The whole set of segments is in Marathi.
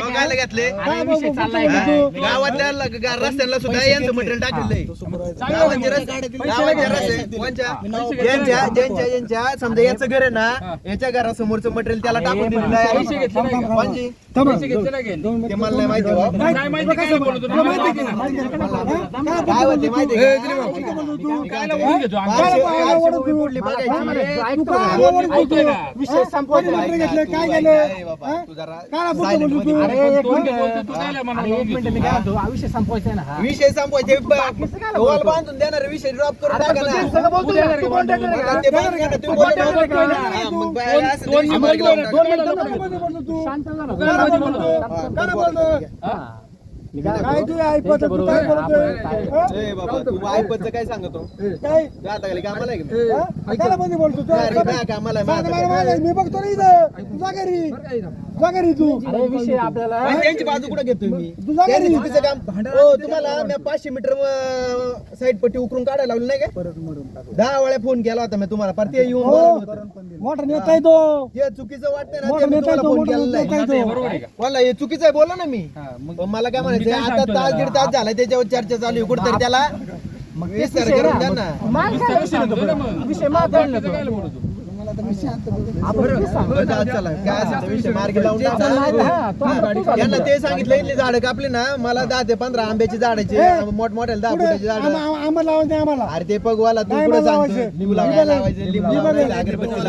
काय घेतले गावातल्या रस्त्यांना सुद्धा यांचं मटेरियल टाकलंय ज्यांच्या समजा याचं घर आहे ना याच्या घरासमोरचं मटेरियल त्याला टाकून दिलेलं आहे ते मला नाही माहिती काय होते माहिती विषय संपवले काय गेले विषय संपवायचा ना विषय संपवायचे वॉल बांधून देणार विषय ड्रॉप करून काय तू ऐकत काय सांगतो काय खाली कामाला बोलतो कामाला मी बघतो ना इथं तुझा घरी तू विषय आपल्याला त्यांची बाजू कुठे घेतोय मी चुकीचं काम हो तुम्हाला मी 500 मीटर साईड पट्टी उकरून काढायला लावली नाही का 10 वेळा फोन केला होता मी तुम्हाला परत येऊन मोठा नेता आहे तो हे चुकीचं वाटतंय ना फोन केलेला बोला हे चुकीचं आहे बोला ना मी मला काय म्हणायचं आता तास दीड तास झाला त्याच्यावर चर्चा चालू आहे कुठेतरी त्याला मग विस्तार करून द्या ना विषय यांना ते सांगितलं इथली झाडं कापली ना मला 10 ते 15 आंब्याची झाडाची मोठमोठ्या 10 फुटाची झाड आम्हाला अरे ते पगवाला तू पुढे सांगतो लिंबू लावायचं अगरबत्ती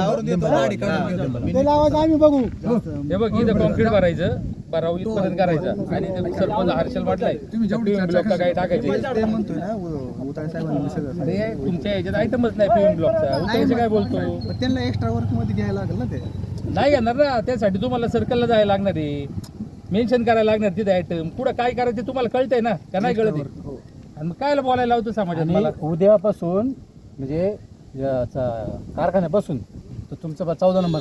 लावायचं आम्ही बघू हे बघ इथं कॉन्क्रीट भरायचं बाराव इथपर्यंत करायचं आणि सरपंच हर्षल वाटलाय तुम्ही ब्लॉक काय टाकायचे अरे तुमच्या याच्यात आयटमच नाही पीएम ब्लॉकचा उतरायचं काय बोलतो त्यांना एक्स्ट्रा वर्क मध्ये घ्यायला लागेल ना ते नाही घेणार ना त्यासाठी तुम्हाला सर्कलला जायला लागणार आहे मेन्शन करायला लागणार तिथे आयटम कुठं काय करायचं तुम्हाला कळतंय ना का नाही कळत आणि मग काय बोलायला लावतो समाजात मला उद्यापासून म्हणजे कारखान्यापासून तर तुमचं 14 नंबर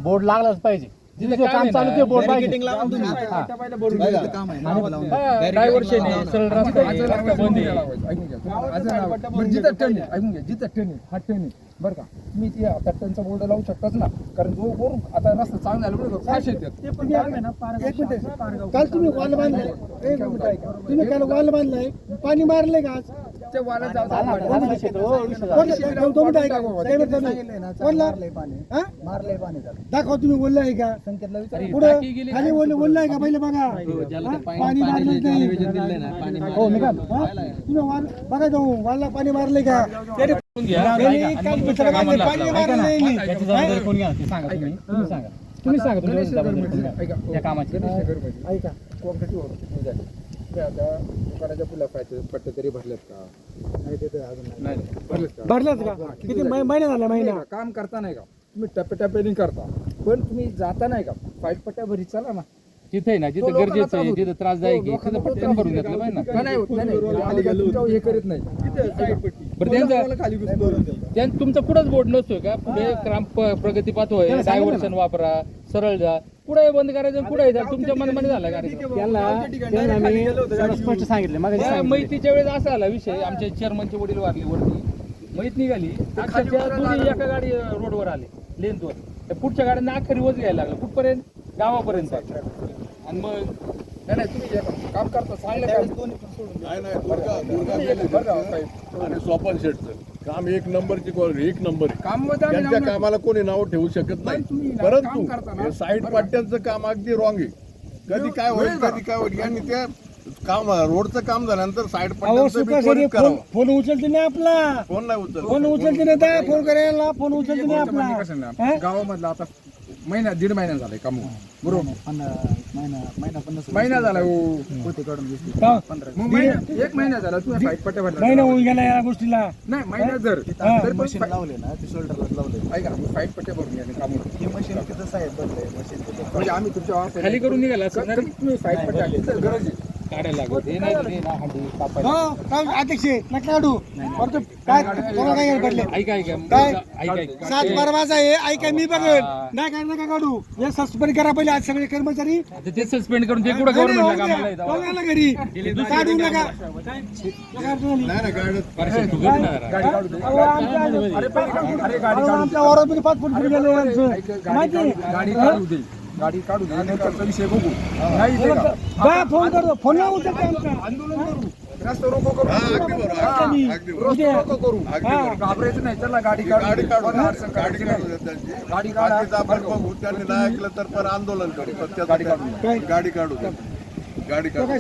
बोर्ड लागलाच पाहिजे जिथे काम चालू ते बोर्ड पाहिजे डायव्हर्शन आहे सरळ रस्ता आहे रस्ता बंद आहे जिथं टर्न आहे ऐकून घ्या जिथं टर्न आहे हा टर्न आहे बरं का तुम्ही ते आता टर्नचा बोर्ड लावू शकताच ना कारण जो वरून आता रस्ता चांगला झाला बरोबर फाश येतात काल तुम्ही वॉल बांधलाय तुम्ही काल वॉल बांधलाय पाणी मारलंय का आज ते वाला दाखवा तुम्ही बोललाय का पुढे खाली बोललाय का पहिले बघा पाणी मारलं हो मी का तुम्ही बघा जाऊ वालला पाणी मारलंय का तुम्ही सांगा या कामाची ऐका आता दुकानाच्या फुला पट्टे तरी भरलेत का नाही भरलाच का किती महिना झाला महिना काम करता नाही का तुम्ही टप्प्याटप्प्याने करता पण तुम्ही जाता नाही का फाईट पट्ट्या भरी चला ना तिथे ना जिथं गरजेचं आहे जिथं त्रासदायक आहे तिथं पटकन भरून घेतलं पाहिजे ना हे करीत नाही बरं त्यांचं तुमचा पुढंच बोर्ड नसतोय का पुढे ग्राम प्रगती पाहतोय डायव्हर्शन वापरा सरळ जा पुढे बंद करायचं पुढे तुमच्या मनमानी झाला स्पष्ट सांगितलं मैतीच्या वेळेस असा आला विषय आमच्या चेअरमनचे वडील वारले वरती मैत निघाली अक्षरशः दोन्ही एका गाडी रोडवर आले लेनवर त्या पुढच्या गाड्यांना अखेरी वज घ्यायला लागलं कुठपर्यंत गावापर्यंत आणि मग नाही तुम्ही काम करता चांगलं आणि सोपान शेटचं काम एक नंबरची एक नंबर काम त्यांच्या कामाला कोणी नाव ठेवू शकत नाही परंतु साईड पाट्यांचं काम अगदी रॉंग आहे कधी काय होईल आणि त्या काम रोडचं काम झाल्यानंतर साईड पाट्यांचं फोन उचलते नाही आपला फोन नाही उचल फोन उचलते नाही फोन करायला फोन उचलते नाही आपला गावामधला आता महिना दीड महिना झालाय काम बरोबर महिना झाला एक महिना झाला तू फाईट पट्ट्या भरला महिना होऊन गेला या गोष्टीला नाही महिना जर मशीन लावले ना ते शोल्डरला लावले ऐका फाईट पट्ट्या भरून घ्या काम ही मशीन तिथं साहेब बदलय मशीन म्हणजे आम्ही तुमच्या खाली करून निघाला तुम्ही फाईट पट्ट्या गरज आहे काढायला लागत हे नाही अध्यक्ष नका काढू काय पडले ऐका ऐका काय? ऐका 7 दरवाजा आहे ऐका मी बघेल नका काढू हे सस्पेंड करा पहिले आज सगळे कर्मचारी ते सस्पेंड करून ते कुठं गव्हर्नमेंटला कामाला येतात घरी काढू नका गाडी काढू दे गाडी काढू दे नंतरचा विषय बघू नाही ते का? फोन करतो फोन लावू शकतो आमचा आंदोलन करू रस्ता रोको करू हा, अगदी बरोबर, अगदी बरोबर. रस्ता रोको करू अगदी बरोबर. घाबरायचं नाही त्याला गाडी गाडी काढू कोणाला अडचण गाडी करायची काढू नाही. द्या त्यांची. गाडी काढा. बाकीचं आपण बघू त्यांनी नाही ऐकलं तर पण आंदोलन करू गाडी काढू. गाडी काढू द्या. गाडी काढू काय